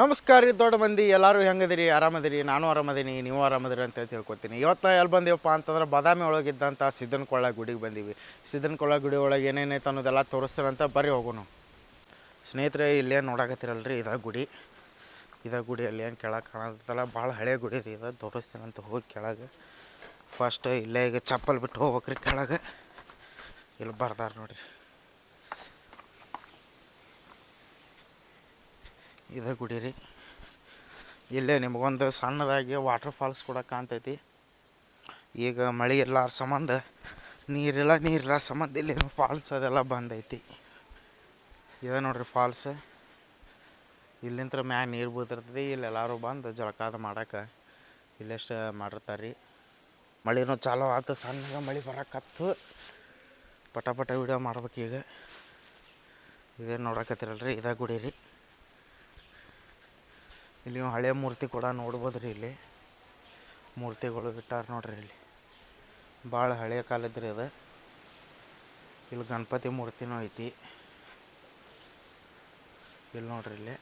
ನಮಸ್ಕಾರ ರೀ ದೊಡ್ಡ ಮಂದಿ ಎಲ್ಲರೂ ಹೆಂಗದಿರಿ ಆರಾಮದಿರಿ ನಾನು ಆರಾಮದೀನಿ ನೀವು ಆರಾಮದಿರಿ ಅಂತ ತಿಳ್ಕೊತೀನಿ. ಇವತ್ತು ಎಲ್ಲಿ ಬಂದೀವಪ್ಪ ಅಂತಂದ್ರೆ ಬಾದಾಮಿ ಒಳಗಿದ್ದಂಥ ಸಿದ್ದನಕೊಳ್ಳ ಗುಡಿಗೆ ಬಂದೀವಿ. ಸಿದ್ದನಕೊಳ್ಳ ಗುಡಿ ಒಳಗೆ ಏನೇನೈತೆ ಅನ್ನೋದೆಲ್ಲ ತೋರಿಸ್ತಾರಂತ ಬರ್ರಿ ಹೋಗೋಣ. ಸ್ನೇಹಿತರೆ ಇಲ್ಲೇ ನೋಡಕತ್ತಿರಲ್ರಿ ಇದ ಗುಡಿ ಅಲ್ಲಿ ಏನು ಕೆಳಗೆ ಕಾಣತ್ತಲ್ಲ ಭಾಳ ಹಳೆ ಗುಡಿ ರೀ. ಇದು ತೋರಿಸ್ತೀನಂತ ಹೋಗಿ ಕೆಳಗೆ ಫಸ್ಟ್ ಇಲ್ಲೇ ಈಗ ಚಪ್ಪಲ್ ಬಿಟ್ಟು ಹೋಗ್ಬೇಕ್ರಿ ಕೆಳಗೆ. ಇಲ್ಲಿ ಬರ್ದಾರ ನೋಡಿರಿ ಇದೇ ಗುಡಿ ರೀ. ಇಲ್ಲೇ ನಿಮಗೊಂದು ಸಣ್ಣದಾಗಿ ವಾಟರ್ ಫಾಲ್ಸ್ ಕೂಡ ಕಾಣ್ತೈತಿ. ಈಗ ಮಳೆ ಇರ್ಲಾರ ಸಂಬಂಧ ನೀರಿಲ್ಲ ಸಂಬಂಧ ಇಲ್ಲಿ ಫಾಲ್ಸ್ ಅದೆಲ್ಲ ಬಂದೈತಿ. ಇದೆ ನೋಡ್ರಿ ಫಾಲ್ಸ್. ಇಲ್ಲಿಂದ ಮ್ಯಾಗ ನೀರು ಬೀಳ್ತಿರ್ತದೆ. ಇಲ್ಲಿ ಎಲ್ಲರೂ ಬಂದು ಜಳಕಾದ ಮಾಡೋಕೆ ಇಲ್ಲೆಷ್ಟು ಮಾಡಿರ್ತಾರೆ ರೀ. ಮಳೆನೂ ಚಾಲೂ ಆಯ್ತು, ಸಣ್ಣಗೆ ಮಳೆ ಬರೋಕತ್ತು. ಪಟ ವಿಡಿಯೋ ಮಾಡ್ಬೇಕು ಈಗ. ಇದೇನು ನೋಡಕತ್ತಿರಲ್ರಿ ಇದೇ ಗುಡಿ ರೀ. ಇಲ್ಲಿ ಹಳೆ ಮೂರ್ತಿ ಕೂಡ ನೋಡ್ಬೋದು ರೀ. ಇಲ್ಲಿ ಮೂರ್ತಿಗಳು ಇಟ್ಟಾರ ನೋಡ್ರಿ. ಇಲ್ಲಿ ಭಾಳ ಹಳೆಯ ಕಾಲದ್ರಿ ಅದು. ಇಲ್ಲಿ ಗಣಪತಿ ಮೂರ್ತಿನೂ ಐತಿ. ಇಲ್ಲಿ ನೋಡ್ರಿ ಇಲ್ಲಿ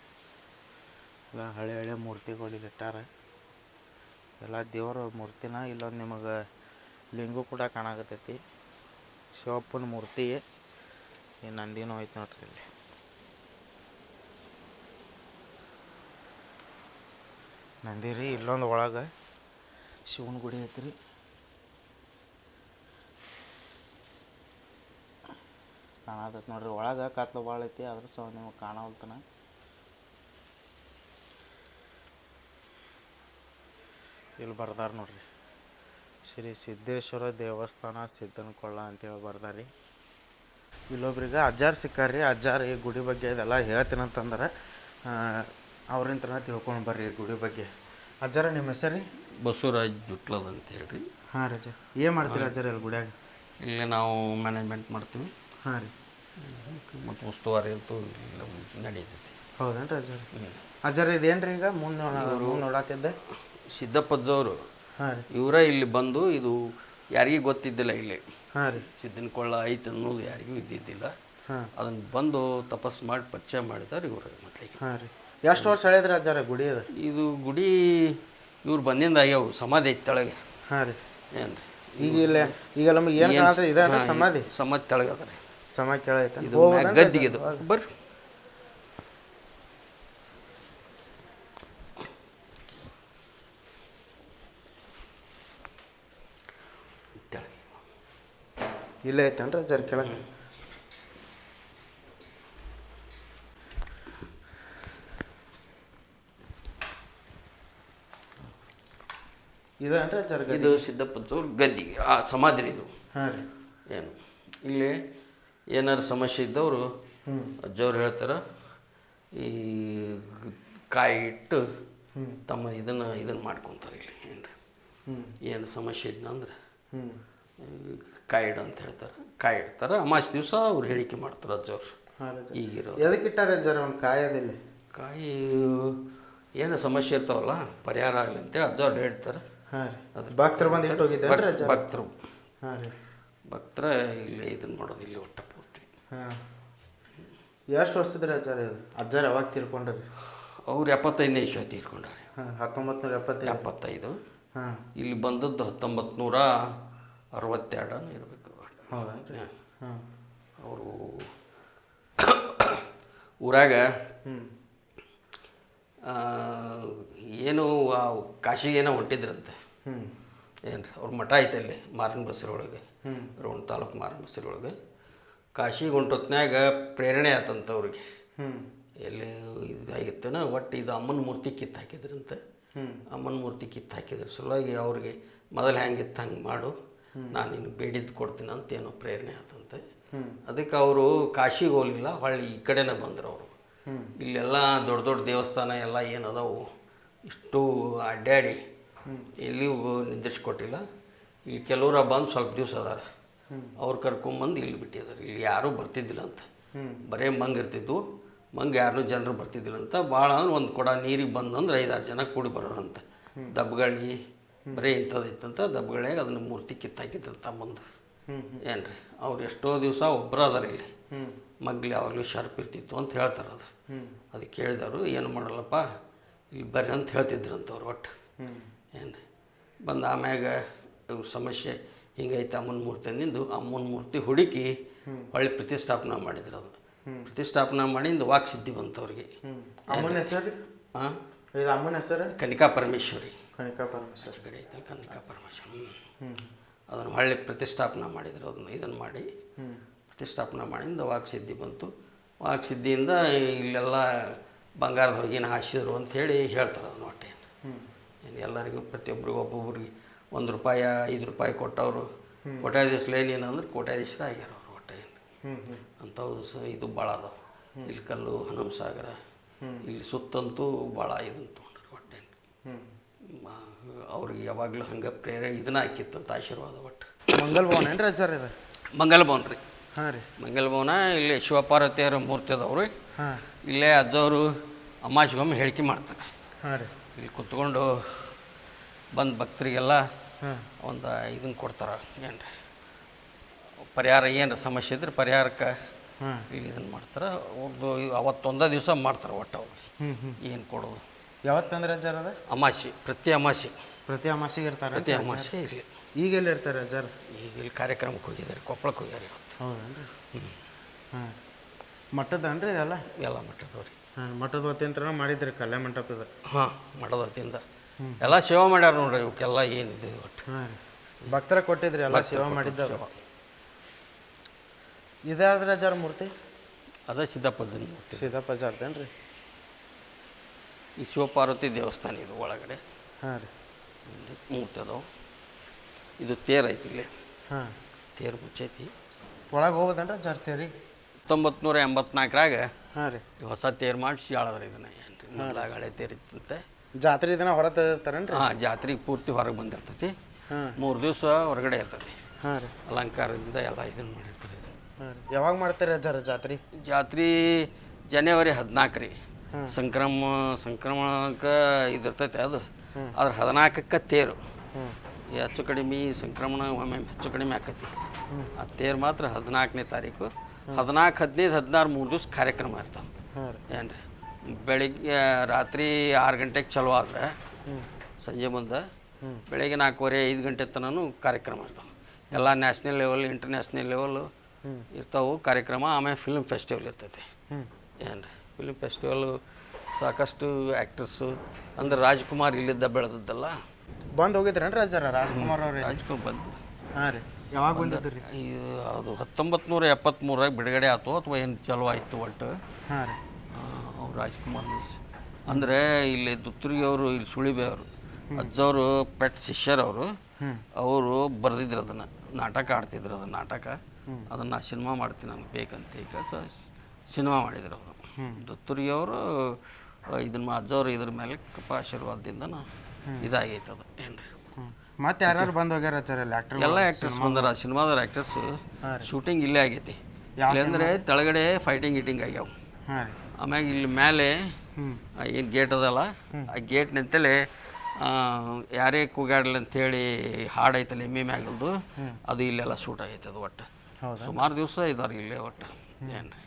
ಎಲ್ಲ ಹಳೆ ಮೂರ್ತಿಗಳು ಇಲ್ಲಿ ಇಟ್ಟಾರ. ಎಲ್ಲ ದೇವರ ಮೂರ್ತಿನ. ಇಲ್ಲೊಂದು ನಿಮಗೆ ಲಿಂಗು ಕೂಡ ಕಾಣಾಕತ್ತೈತಿ. ಶಿವಪ್ಪನ ಮೂರ್ತಿ. ಈ ನಂದಿನೂ ಐತಿ ನೋಡ್ರಿ ಇಲ್ಲಿ. ನಂದಿ ರೀ. ಇಲ್ಲೊಂದು ಒಳಗೆ ಶಿವನ ಗುಡಿ ಐತ್ರಿ. ಕಾಣತೈತಿ ನೋಡ್ರಿ. ಒಳಗೆ ಕತ್ಲು ಭಾಳ ಐತಿ, ಅದ್ರ ಸಹ ನಿಮಗೆ ಕಾಣವಲ್ತನ. ಇಲ್ಲಿ ಬರ್ದಾರ ನೋಡ್ರಿ, ಶ್ರೀ ಸಿದ್ದೇಶ್ವರ ದೇವಸ್ಥಾನ ಸಿದ್ದನಕೊಳ್ಳ ಅಂತೇಳಿ ಬರ್ದಾರಿ. ಇಲ್ಲೊಬ್ರಿಗೆ ಅಜ್ಜಾರು ಸಿಕ್ಕಾರ್ರಿ. ಅಜ್ಜಾರು ಈ ಗುಡಿ ಬಗ್ಗೆ ಇದೆಲ್ಲ ಹೇಳ್ತೀನಂತಂದ್ರೆ ಅವ್ರಿಂತ ತಿಳ್ಕೊಂಡು ಬರ್ರಿ ಈ ಗುಡಿ ಬಗ್ಗೆ. ಅಜ್ಜಾರ ನಿಮ್ಮ ಹೆಸರು ರೀ? ಬಸವರಾಜ್ ಜುಟ್ಲದ ಅಂತ ಹೇಳ್ರಿ. ಹಾಂ ರೀ ಅಜ್ಜ. ಏನು ಮಾಡ್ತೀರಿ ಅಜ್ಜಾರ ಇಲ್ಲಿ ಗುಡಿಯಾಗ? ಇಲ್ಲಿ ನಾವು ಮ್ಯಾನೇಜ್ಮೆಂಟ್ ಮಾಡ್ತೀವಿ. ಹಾಂ ರೀ. ಮತ್ತು ಉಸ್ತುವಾರಿ ಅಂತೂ ಇಲ್ಲ ನಡೀತೈತಿ. ಹೌದೇನ್ರಿ ಅಜ್ಜಾರ? ಅಜ್ಜಾರ ಇದೇನು ರೀ ಈಗ ಮುಂದೆ ನೋಡತ್ತಿದ್ದೆ? ಸಿದ್ದಪ್ಪಜ್ಜವರು. ಹಾಂ ರೀ. ಇವರ ಇಲ್ಲಿ ಬಂದು ಇದು ಯಾರಿಗೂ ಗೊತ್ತಿದ್ದಿಲ್ಲ ಇಲ್ಲಿ. ಹಾಂ ರೀ. ಸಿದ್ದನಕೊಳ್ಳ ಐತೆ ಅನ್ನೋದು ಯಾರಿಗೂ ಇದ್ದಿದ್ದಿಲ್ಲ. ಹಾಂ. ಅದನ್ನು ಬಂದು ತಪಸ್ಸು ಮಾಡಿ ಪರಿಚಯ ಮಾಡಿದ್ದಾರೆ ಇವರು ಮೊದಲಿಗೆ. ಹಾಂ ರೀ. ಎಷ್ಟು ವರ್ಷ ಹೇಳಿದ್ರಿ ಅಜ್ಜಾರ ಗುಡಿ ಅದು? ಇದು ಗುಡಿ ಇವ್ರು ಬಂದಿಂದ ಆಗ್ಯಾವು. ಸಮಾಧಿ ಐತೆ ತೆಳಗೆ. ಹಾಂ ರೀ. ಏನು ರೀ ಈಗ ನಮಗೆ ಏನು ಕಾಣತ್ತೆ? ಇದೆ ಸಮಾಧಿ. ಸಮಾಧಿ ತೆಳಗೆ ಅದ ರೀ. ಸಮಾಧಿ ಕೆಳಗೈತೆ. ಇದು ಗದ್ದಿಗೆ ಇದು ಬರ್ರಿ. ಇಲ್ಲೇ ಐತೇನ್ರಿ ಅಜ್ಜಾರ ಕೆಳಗೆ? ಇದೇನ್ರಿ ಅಜ್ಜಾರ? ಇದು ಸಿದ್ದಪ್ಪಜ್ಜವ್ರ ಗದ್ದಿಗೆ ಆ ಸಮಾಧಿ ಇದು. ಹಾಂ ರೀ. ಏನು ಇಲ್ಲಿ ಏನಾರು ಸಮಸ್ಯೆ ಇದ್ದವರು ಅಜ್ಜವ್ರು ಹೇಳ್ತಾರೆ ಈ ಕಾಯಿ ಇಟ್ಟು ತಮ್ಮ ಇದನ್ನು ಮಾಡ್ಕೊತಾರೆ ಇಲ್ಲಿ. ಏನು ಸಮಸ್ಯೆ ಇದ್ನಂದ್ರೆ ಕಾಯಿ ಇಡು ಅಂತ ಹೇಳ್ತಾರೆ. ಕಾಯಿ ಇಡ್ತಾರೆ. ಅಮಾವಾಸ್ಯೆ ದಿವಸ ಅವ್ರು ಹೇಳಿಕೆ ಮಾಡ್ತಾರೆ ಅಜ್ಜವ್ರು. ಈಗಿರೋ ಎದಕ್ಕೆ ಇಟ್ಟಾರೆ ಅಜ್ಜಾರ ಒಂದು ಕಾಯೋದಿಲ್ಲ? ಕಾಯಿ ಏನು ಸಮಸ್ಯೆ ಇರ್ತಾವಲ್ಲ ಪರಿಹಾರ ಆಗಲಿ ಅಂತೇಳಿ ಅಜ್ಜವ್ರು ಹೇಳ್ತಾರೆ. ಹಾಂ ರೀ. ಅದು ಭಕ್ತರು ಬಂದು ಇಟ್ಟು ಹೋಗಿದ್ದಾರೆ. ಭಕ್ತರು. ಹಾಂ ರೀ. ಭಕ್ತರ ಇಲ್ಲೇ ಇದನ್ನು ಮಾಡೋದು ಇಲ್ಲಿ ಒಟ್ಟ ಪೂರ್ತಿ. ಹಾಂ. ಎಷ್ಟು ವರ್ಷದಿರಿ ಅಜ್ಜಾರ ಇದು? ಅಜ್ಜಾರ ಯಾವಾಗ ತೀರ್ಕೊಂಡ್ರಿ? ಅವ್ರು 75ನೇ ಇಸ್ವಿ ತೀರ್ಕೊಂಡಾರೆ. ಹಾಂ. 1975. ಹಾಂ. ಇಲ್ಲಿ ಬಂದದ್ದು 1962 ಇರಬೇಕು. ಹೌದಾ? ಹಾಂ. ಅವರು ಊರಾಗ ಏನು ಕಾಶಿಗೇನೋ ಹೊಂಟಿದ್ರಂತೆ. ಏನು ರೀ ಅವ್ರ ಮಠ ಐತೆ ಅಲ್ಲಿ ಮಾರನ ಬಸರೊಳಗೆ, ರೋಣ ತಾಲೂಕು ಮಾರನ ಬಸರೊಳಗೆ. ಕಾಶಿಗೆ ಹೊಂಟೊತ್ನ್ಯಾಗ ಪ್ರೇರಣೆ ಆತಂತ ಅವ್ರಿಗೆ. ಎಲ್ಲಿ ಇದಾಗಿತ್ತೇನ ಒಟ್ಟು ಇದು ಅಮ್ಮನ ಮೂರ್ತಿ ಕಿತ್ತು ಹಾಕಿದ್ರಂತೆ. ಅಮ್ಮನ ಮೂರ್ತಿ ಕಿತ್ತು ಹಾಕಿದ್ರ ಸಲುವಾಗಿ ಅವ್ರಿಗೆ ಮೊದಲು ಹೆಂಗಿತ್ತು ಹಂಗೆ ಮಾಡು, ನಾನು ನಿನಗೆ ಬೇಡಿದ್ದು ಕೊಡ್ತೀನಿ ಅಂತ ಏನೋ ಪ್ರೇರಣೆ ಆತಂತೆ. ಅದಕ್ಕೆ ಅವರು ಕಾಶಿಗೆ ಹೋಗಲಿಲ್ಲ, ಹೊಳ್ಳಿ ಈ ಕಡೆನೇ ಬಂದರು ಅವರು. ಇಲ್ಲೆಲ್ಲ ದೊಡ್ಡ ದೊಡ್ಡ ದೇವಸ್ಥಾನ ಎಲ್ಲ ಏನದಾವು ಇಷ್ಟು ಅಡ್ಡಾಡಿ ಎಲ್ಲಿಯೂ ನಿಂದಿರ್ಸ್ಕೊಟ್ಟಿಲ್ಲ. ಇಲ್ಲಿ ಕೆಲವ್ರ ಬಂದು ಸ್ವಲ್ಪ ದಿವಸ ಅದಾರ. ಅವ್ರು ಕರ್ಕೊಂಬಂದು ಇಲ್ಲಿ ಬಿಟ್ಟಿದ್ದಾರೆ. ಇಲ್ಲಿ ಯಾರೂ ಬರ್ತಿದ್ದಿಲ್ಲ ಅಂತ, ಬರೇ ಮಂಗಿರ್ತಿದ್ವು. ಮಂಗೆ ಯಾರನ್ನೂ ಜನರು ಬರ್ತಿದ್ದಿಲ್ಲ ಅಂತ. ಭಾಳ ಅಂದ್ರೆ ಒಂದು ಕೊಡ ನೀರಿಗೆ ಬಂದಂದ್ರೆ 5-6 ಜನ ಕೂಡಿ ಬರೋರಂತ. ದಬ್ಬಗಳಿ ಬರೀ ಇಂಥದ್ದು ಇತ್ತಂತ. ದಬ್ಬಗಳ್ಯಾಗ ಅದನ್ನು ಮೂರ್ತಿ ಕಿತ್ತಾಕಿದ್ರು ತಮ್ಮಂದು. ಏನು ರೀ ಅವ್ರು ಎಷ್ಟೋ ದಿವಸ ಒಬ್ಬರು ಅದಾರ ಇಲ್ಲಿ. ಮಗ್ಲು ಯಾವಾಗಲೂ ಶಾರ್ಪ್ ಇರ್ತಿತ್ತು ಅಂತ ಹೇಳ್ತಾರೆ ಅದು. ಅದಕ್ಕೆ ಕೇಳಿದವರು ಏನು ಮಾಡಲ್ಲಪ್ಪ ಇಲ್ಲಿ ಬರ್ರಿ ಅಂತ ಹೇಳ್ತಿದ್ರಂತವ್ರು ಒಟ್ಟು. ಏನು ಬಂದು ಆಮ್ಯಾಗ ಇವ್ರ ಸಮಸ್ಯೆ ಹಿಂಗೈತೆ ಅಮ್ಮನ ಮೂರ್ತಿ ಅಂದಿಂದು ಅಮ್ಮನ ಮೂರ್ತಿ ಹುಡುಕಿ ಒಳ್ಳೆ ಪ್ರತಿಷ್ಠಾಪನೆ ಮಾಡಿದ್ರು ಅದು. ಪ್ರತಿಷ್ಠಾಪನೆ ಮಾಡಿಂದು ವಾಕ್ಸಿದ್ಧಿ ಬಂತವ್ರಿಗೆ. ಅಮ್ಮನ ಹೆಸರು ಹಾಂ ಇದು ಅಮ್ಮನ ಹೆಸರು ಕನಿಕಾ ಪರಮೇಶ್ವರಿ. ಕನಿಕಾ ಪರಮೇಶ್ವರಿ ಕಡೆ ಐತಲ್ಲ ಕನಿಕಾ ಪರಮೇಶ್ವರಿ. ಅದನ್ನು ಹೊಳ್ಳಿ ಪ್ರತಿಷ್ಠಾಪನೆ ಮಾಡಿದ್ರು. ಇದನ್ನು ಮಾಡಿ ಪ್ರತಿಷ್ಠಾಪನೆ ಮಾಡಿಂದ ವಾಕ್ಸಿದ್ಧಿ ಬಂತು. ವಾಕ್ಸಿದ್ಧಿಯಿಂದ ಇಲ್ಲೆಲ್ಲ ಬಂಗಾರದ ಹೊಗಿನ ಹಾಸಿದ್ರು ಅಂಥೇಳಿ ಹೇಳ್ತಾರೆ ಅದನ್ನು ಒಟ್ಟೆ. ಏನು ಎಲ್ಲರಿಗೂ ಪ್ರತಿಯೊಬ್ಬರಿಗೂ ಒಬ್ಬೊಬ್ರಿಗೆ ₹1 ₹5 ಕೊಟ್ಟವರು ಕೋಟ್ಯಾಧೀಶರು ಏನೇನಂದ್ರೆ ಕೋಟ್ಯಾಧೀಶರು ಆಗ್ಯಾರ ಅವರು ಒಟ್ಟೆ. ಅಂಥವು ಇದು ಭಾಳ ಅದಾವೆ ಇಲ್ಲಿ. ಕಲ್ಲು ಹನುಮಸಾಗರ ಇಲ್ಲಿ ಸುತ್ತಂತೂ ಭಾಳ ಇದನ್ನು ತೊಗೊಂಡ್ರು ಒಟ್ಟೆ. ಅವ್ರಿಗೆ ಯಾವಾಗಲೂ ಹಂಗೆ ಇದನ್ನ ಹಾಕಿತ್ತಂತ ಆಶೀರ್ವಾದ ಒಟ್ಟು. ಮಂಗಲ್ ಭವನ ಏನು ಅಜ್ಜಾರ ಇದು? ಮಂಗಲ್ ಭವನ ರೀ. ಹಾಂ ರೀ ಮಂಗಲ್ ಭವನ ಇಲ್ಲಿ ಶಿವಪಾರ್ವತಿಯರ ಮೂರ್ತಿ ಅದಾವ್ರಿ. ಹಾಂ ಇಲ್ಲೇ ಅಜ್ಜವರು ಅಮಾವಾಸ್ಯೆಗೊಮ್ಮೆ ಹೇಳಿಕೆ ಮಾಡ್ತಾರೆ. ಹಾಂ ರೀ ಇಲ್ಲಿ ಕುತ್ಕೊಂಡು ಬಂದು ಭಕ್ತರಿಗೆಲ್ಲ ಹಾಂ ಒಂದು ಇದನ್ನು ಕೊಡ್ತಾರೆ. ಏನು ರೀ ಪರಿಹಾರ ಏನು ಸಮಸ್ಯೆ ಇದ್ರೆ ಪರಿಹಾರಕ್ಕೆ ಹಾಂ ಇಲ್ಲಿ ಇದನ್ನು ಮಾಡ್ತಾರೆ. ಅವ್ರದ್ದು ಅವತ್ತೊಂದೇ ದಿವಸ ಮಾಡ್ತಾರೆ ಒಟ್ಟು ಅವ್ರು ಏನು ಕೊಡೋದು. ಯಾವತ್ತಂದ್ರೆ ಅಜ್ಜಾರ ಅದ? ಅಮಾವಾಸ್ಯೆ ಪ್ರತಿ ಅಮಾವಾಸ್ಯೆ. ಪ್ರತಿ ಅಮಾಸಿಗೆ ಇರ್ತಾರೆ? ಪ್ರತಿ ಅಮಾವಾಸ್ಯೆ ಇಲ್ಲಿ. ಈಗ ಎಲ್ಲಿ ಇರ್ತಾರೆ ಅಜ್ಜಾರ? ಈಗ ಇಲ್ಲಿ ಕಾರ್ಯಕ್ರಮಕ್ಕೆ ಹೋಗಿದ್ದಾರೆ, ಕೊಪ್ಪಳಕ್ಕೆ ಹೋಗ್ಯಾರ ಇವತ್ತು. ಹೌದೇನ್ರಿ? ಹಾಂ ಮಠದನ್ರಿ ಇದೆಲ್ಲ? ಎಲ್ಲ ಮಠದವ್ರಿ. ಹಾಂ ಮಠದ ವತಿಯಿಂದ ಮಾಡಿದ್ರಿ ಕಲ್ಯಾಣ ಮಂಟಪದ? ಹಾಂ ಮಠದ ವತಿಯಿಂದ ಎಲ್ಲ ಸೇವೆ ಮಾಡ್ಯಾರ ನೋಡ್ರಿ. ಇವಕ್ಕೆಲ್ಲ ಏನಿದೆ ಒಟ್ಟು. ಹಾಂ ರೀ ಭಕ್ತರ ಕೊಟ್ಟಿದ್ರಿ ಎಲ್ಲ ಸೇವೆ ಮಾಡಿದ್ದ? ಇದಾದ್ರೆ ಅಜ್ಜಾರ ಮೂರ್ತಿ? ಅದ ಸಿದ್ದಪ್ಪನ ಮೂರ್ತಿ. ಸಿದ್ದಪ್ಪ ಅಜ್ಜಾರ್ದೇನ್ರಿ? ಈ ಶಿವಪಾರ್ವತಿ ದೇವಸ್ಥಾನ ಇದು ಒಳಗಡೆ. ಹಾಂ ರೀ ಮೂರ್ತಿ ಅದಾವೆ. ಇದು ತೇರು ಐತಿ ಇಲ್ಲಿ. ಹಾಂ ತೇರು ಮುಚ್ಚೈತಿ. ಒಳಗೆ ಹೋಗೋದನ್ರಿ ಅಜ್ಜಾರ ತೇರಿ? 1984ರಾಗ ಹಾಂ ರೀ ಹೊಸ ತೇರು ಮಾಡಿಸಿ ಆಳದ್ರಿ ಇದನ್ನ. ಏನು ರೀ ಮೊದಲಾಗ ಹಳೆ ತೇರು ಇತ್ತಂತೆ. ಜಾತ್ರೆ ಇದನ್ನ ಹೊರ ತರ್ತಾರೇನ್ರಿ? ಹಾಂ ಜಾತ್ರೆಗೆ ಪೂರ್ತಿ ಹೊರಗೆ ಬಂದಿರ್ತೈತಿ. ಹಾಂ 3 ದಿವಸ ಹೊರಗಡೆ ಇರ್ತೈತಿ. ಹಾಂ ರೀ ಅಲಂಕಾರದಿಂದ ಎಲ್ಲ ಇದನ್ನು ಮಾಡಿರ್ತಾರೆ. ಹಾಂ ರೀ ಯಾವಾಗ ಮಾಡ್ತಾರೆ ಅಜ್ಜಾರ ಜಾತ್ರೆ? ಜಾತ್ರೆ ಜನವರಿ 14 ರೀ. ಸಂಕ್ರಮಣಕ್ಕೆ ಇದಿರ್ತೈತೆ ಅದು. ಆದ್ರೆ 14ಕ್ಕೆ ತೇರು. ಹೆಚ್ಚು ಕಡಿಮೆ ಸಂಕ್ರಮಣ ಒಮ್ಮೆ ಹೆಚ್ಚು ಕಡಿಮೆ ಆಕತಿ. ಆ ತೇರು ಮಾತ್ರ 14ನೇ ತಾರೀಕು. 14, 15, 16 3 ದಿವಸ ಕಾರ್ಯಕ್ರಮ ಇರ್ತಾವೆ. ಏನು ರೀ ಬೆಳಿಗ್ಗೆ ರಾತ್ರಿ 6 ಗಂಟೆಗೆ ಚಲೋ ಆದರೆ ಸಂಜೆ ಮುಂದೆ ಬೆಳಗ್ಗೆ 4:30, 5 ಗಂಟೆ ತನೂ ಕಾರ್ಯಕ್ರಮ ಇರ್ತಾವೆ. ಎಲ್ಲ ನ್ಯಾಷನಲ್ ಲೆವೆಲ್, ಇಂಟರ್ನ್ಯಾಷನಲ್ ಲೆವೆಲ್ಲು ಇರ್ತಾವೆ ಕಾರ್ಯಕ್ರಮ. ಆಮೇಲೆ ಫಿಲ್ಮ್ ಫೆಸ್ಟಿವಲ್ ಇರ್ತೈತಿ. ಏನು ರೀ ಫಿಲ್ಮ್ ಫೆಸ್ಟಿವಲ್ಲು ಸಾಕಷ್ಟು ಆ್ಯಕ್ಟರ್ಸು ಅಂದ್ರೆ ರಾಜ್ಕುಮಾರ್ ಇಲ್ಲಿದ್ದ ಬೆಳೆದದ್ದಲ್ಲ. ಬಂದು ಹೋಗಿದ್ರೇನ್ರಿ ಅಜ್ಜಾರ ರಾಜ್ಕುಮಾರ್ ಅವ್ರಿ? ರಾಜ್ಕುಮಾರ್ ಬಂದು. ಹಾಂ ರೀ ಯಾವಾಗ ಬಂದಿದ್ರಿ? ಅದು 1973ರಾಗ ಬಿಡುಗಡೆ ಆಯ್ತು ಅಥವಾ ಏನು ಚಲೋ ಆಯಿತು ಒಟ್ಟು. ಹಾಂ ರೀ ಅವ್ರು ರಾಜ್ಕುಮಾರ್ ಅಂದರೆ ಇಲ್ಲಿ ದುತ್ತೂರಿಗೆ ಅವರು ಇಲ್ಲಿ ಸುಳಿಬೆ ಅವರು ಅಜ್ಜವರು ಪೆಟ್ ಶಿಷ್ಯರವರು. ಅವರು ಬರೆದಿದ್ರು ಅದನ್ನು, ನಾಟಕ ಆಡ್ತಿದ್ರು. ಅದನ್ನು ನಾಟಕ ಅದನ್ನು ಸಿನಿಮಾ ಮಾಡ್ತೀನಿ ನನಗೆ ಬೇಕಂತ ಈಗ ಸಿನಿಮಾ ಮಾಡಿದ್ರು ಅವರು. ದುತ್ತೂರಿಗೆ ಅವರು ಇದನ್ನು ಅಜ್ಜವರು ಇದ್ರ ಮೇಲೆ ಕೃಪಾ ಆಶೀರ್ವಾದದಿಂದ ಇದಾಗೈತೆ ಅದು. ಏನು ರೀ ಮತ್ತೆ ಯಾರು ಬಂದು ಹೋಗ್ಯಾರ ಅಜ್ಜಾರ? ಎಲ್ಲ ಆ್ಯಕ್ಟರ್ಸ್ ಬಂದಾರ. ಸಿನಿಮಾದವ್ರ ಆ್ಯಕ್ಟರ್ಸು ಶೂಟಿಂಗ್ ಇಲ್ಲೇ ಆಗೈತಿ. ಇಲ್ಲಾಂದರೆ ತೆಳಗಡೆ ಫೈಟಿಂಗ್ ಗೀಟಿಂಗ್ ಆಗ್ಯಾವ. ಹಾಂ ರೀ ಆಮ್ಯಾಗ ಇಲ್ಲಿ ಮೇಲೆ ಏನು ಗೇಟ್ ಅದಲ್ಲ, ಆ ಗೇಟ್ ನಿಂತಲೇ ಯಾರೇ ಕೂಗಾಡಲಿ ಅಂಥೇಳಿ ಹಾಡು ಐತಲ್ಲ ಎಮ್ಮೆ ಮ್ಯಾಗಲ್ದು, ಅದು ಇಲ್ಲೆಲ್ಲ ಶೂಟ್ ಆಗೈತೆ ಅದು. ಒಟ್ಟು ಸುಮಾರು ದಿವಸ ಇದಾರೆ ಇಲ್ಲೇ ಒಟ್ಟು. ಏನು ರೀ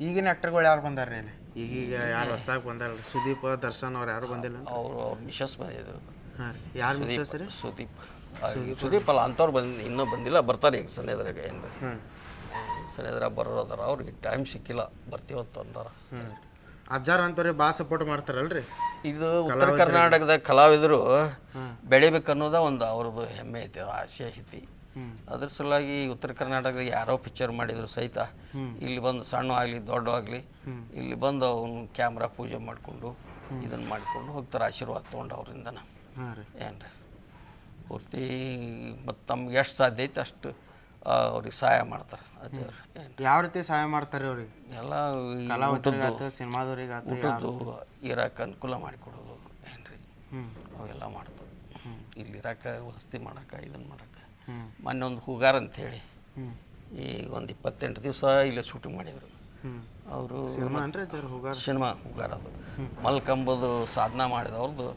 ಈಗಿನ ಆ್ಯಕ್ಟರ್ಗಳು ಯಾರು ಬಂದಾರ ರೀ ಇಲ್ಲಿ? ಈಗೀಗ ಯಾರು ಹೊಸ್ದಾಗಿ ಬಂದಾರಲ್ಲ, ಸುದೀಪ್, ದರ್ಶನ್ ಅವ್ರು ಯಾರು ಬಂದಿಲ್ಲ? ಅವ್ರ ಮಿಸಸ್ ಬಂದಿದ್ರು. ಹಾಂ ರೀ ಯಾರು ಮಿಸಸ್ ರೀ? ಸುದೀಪ್ ಅಲ್ಲ, ಅಂಥವ್ರು ಇನ್ನೂ ಬಂದಿಲ್ಲ, ಬರ್ತಾರೆ ಈಗ ಸನೇದ್ರಾಗ. ಏನು ರೀ ಹಾಂ ಸನೇದ್ರಾಗ ಬರೋದಾರ. ಅವ್ರಿಗೆ ಟೈಮ್ ಸಿಕ್ಕಿಲ್ಲ, ಬರ್ತೀವಂತ ಅಂದಾರ. ಅಜ್ಜಾರ ಅಂತವ್ರಿ ಭಾಳ ಸಪೋರ್ಟ್ ಮಾಡ್ತಾರಲ್ರಿ? ಇದು ಉತ್ತರ ಕರ್ನಾಟಕದ ಕಲಾವಿದರು ಬೆಳಿಬೇಕನ್ನೋದ ಒಂದು ಅವ್ರದ್ದು ಹೆಮ್ಮೆ ಐತಿ, ಆಸೆ ಐತಿ. ಅದ್ರ ಸಲುವಾಗಿ ಉತ್ತರ ಕರ್ನಾಟಕದಾಗ ಯಾರೋ ಪಿಕ್ಚರ್ ಮಾಡಿದ್ರು ಸಹಿತ ಇಲ್ಲಿ ಬಂದು ಸಣ್ಣ ಆಗಲಿ ದೊಡ್ಡ ಆಗಲಿ ಇಲ್ಲಿ ಬಂದು ಅವನು ಕ್ಯಾಮ್ರಾ ಪೂಜೆ ಮಾಡಿಕೊಂಡು ಇದನ್ನು ಮಾಡಿಕೊಂಡು ಹೋಗ್ತಾರೆ, ಆಶೀರ್ವಾದ ತೊಗೊಂಡು ಅವರಿಂದನ. ಏನು ರೀ ಪೂರ್ತಿ ಮತ್ತು ತಮ್ಗೆ ಎಷ್ಟು ಸಾಧ್ಯ ಐತೆ ಅಷ್ಟು ಅವ್ರಿಗೆ ಸಹಾಯ ಮಾಡ್ತಾರೆ ಅಜ್ಜವ್ರು. ಯಾವ ರೀತಿ ಸಹಾಯ ಮಾಡ್ತಾರೆ ಅವ್ರಿಗೆ? ಎಲ್ಲ ಸಿನಿಮಾದವ್ರಿಗೆ ಊಟದ್ದು ಇರೋಕೆ ಅನುಕೂಲ ಮಾಡಿಕೊಡೋದು. ಏನು ರೀ ಅವೆಲ್ಲ ಮಾಡ್ತಾರೆ. ಇಲ್ಲಿ ಇರೋಕೆ ವಸತಿ ಮಾಡೋಕೆ ಇದನ್ನು ಮಾಡೋಕೆ. ಮೊನ್ನೆ ಒಂದು ಹೂಗಾರ ಅಂಥೇಳಿ ಈಗ ಒಂದು 28 ದಿವಸ ಇಲ್ಲೇ ಶೂಟಿಂಗ್ ಮಾಡಿದರು ಅವರು. ಸಿನಿಮಾ ಹೂಗಾರ ಅದು ಮಲ್ಕಂಬದು ಸಾಧನ ಮಾಡಿದವ್ರದ್ದು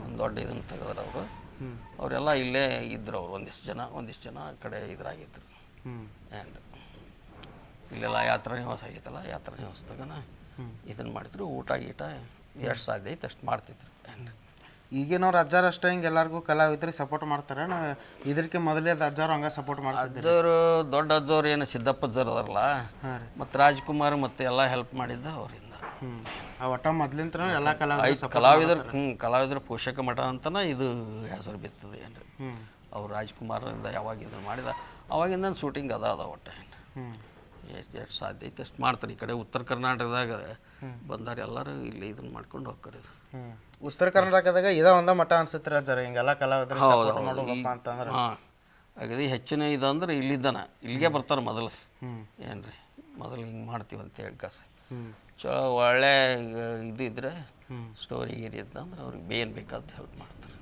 ಒಂದು ದೊಡ್ಡ ಇದನ್ನು ತೆಗೆದ್ರು ಅವರು. ಅವರೆಲ್ಲ ಇಲ್ಲೇ ಇದ್ರು. ಅವ್ರು ಒಂದಿಷ್ಟು ಜನ ಆ ಕಡೆ ಇದ್ರಾಗಿದ್ರು. ಏನು ಇಲ್ಲೆಲ್ಲ ಯಾತ್ರಾ ನಿವಾಸ ಆಗೈತಲ್ಲ ಯಾತ್ರಾ ನಿವಾಸದಾಗನ ಇದನ್ನು ಮಾಡಿದ್ರು ಊಟ ಗೀಟ ಎಷ್ಟು ಸಾಧ್ಯ ಐತೆ ಅಷ್ಟು ಮಾಡ್ತಿದ್ರು. ಈಗಿನವ್ರು ಅಜ್ಜಾರ ಅಷ್ಟೇ ಹಿಂಗೆ ಎಲ್ಲರಿಗೂ ಕಲಾವಿದ್ರಿಗೆ ಸಪೋರ್ಟ್ ಮಾಡ್ತಾರೆ ಇದಕ್ಕೆ ಮೊದಲೇ ಅಜ್ಜಾರು ಹಂಗೆ ಸಪೋರ್ಟ್ ಮಾಡ್ತಿದ್ರು. ಅಜ್ಜವರು ದೊಡ್ಡ ಅಜ್ಜವ್ರು ಏನು ಸಿದ್ದಪ್ಪ ಅಜ್ಜರು ಅದಾರಲ್ಲ ಮತ್ತು ರಾಜ್ಕುಮಾರ್ ಮತ್ತು ಎಲ್ಲ ಹೆಲ್ಪ್ ಮಾಡಿದ್ದ ಅವರಿಂದ. ಒಟ್ಟ ಮೊದ್ಲಿಂತ್ರ ಎಲ್ಲ ಕಲಾವಿದ್ರ ಪೋಷಕ ಮಠ ಅಂತನ ಇದು ಹೆಸರು ಬಿತ್ತದೆ ಏನು ರೀ. ಅವ್ರು ರಾಜ್ಕುಮಾರಿಂದ ಯಾವಾಗ ಇದನ್ನು ಮಾಡಿದ ಅವಾಗಿಂದ ಶೂಟಿಂಗ್ ಅದ ಒಟ್ಟು ಎಷ್ಟು ಸಾಧ್ಯ ಐತೆ ಅಷ್ಟು ಮಾಡ್ತಾರೆ. ಈ ಕಡೆ ಉತ್ತರ ಕರ್ನಾಟಕದಾಗ ಬಂದಾರ ಎಲ್ಲರೂ ಇಲ್ಲಿ ಇದನ್ನು ಮಾಡ್ಕೊಂಡು ಹೋಗ್ತಾರೆ. ಉತ್ತರ ಕರ್ನಾಟಕದಾಗ ಇದ ಒಂದ ಮಠ ಅನ್ಸುತ್ತೆ ಅಜ್ಜಾರ ಹಿಂಗೆಲ್ಲ ಕಲಾವಿದ್ರ ಮಾಡೋದಪ್ಪ ಅಂತಂದ್ರೆ. ಹಾಂ ಅಗದಿ ಹೆಚ್ಚಿನ ಇದು ಅಂದ್ರೆ ಇಲ್ಲಿದ್ದಾನ ಇಲ್ಲಿಗೆ ಬರ್ತಾರೆ ಮೊದಲು ಏನು ರೀ ಮೊದಲು ಹಿಂಗೆ ಮಾಡ್ತೀವಿ ಅಂತೇಳಿ ಕಾಸು ಚಲೋ ಒಳ್ಳೆ ಇದು ಇದ್ರೆ ಸ್ಟೋರಿ ಗೀರಿ ಇದ್ದಂದ್ರೆ ಅವ್ರಿಗೆ ಏನು ಬೇಕಾದ ಹೆಲ್ಪ್ ಮಾಡ್ತಾರೆ.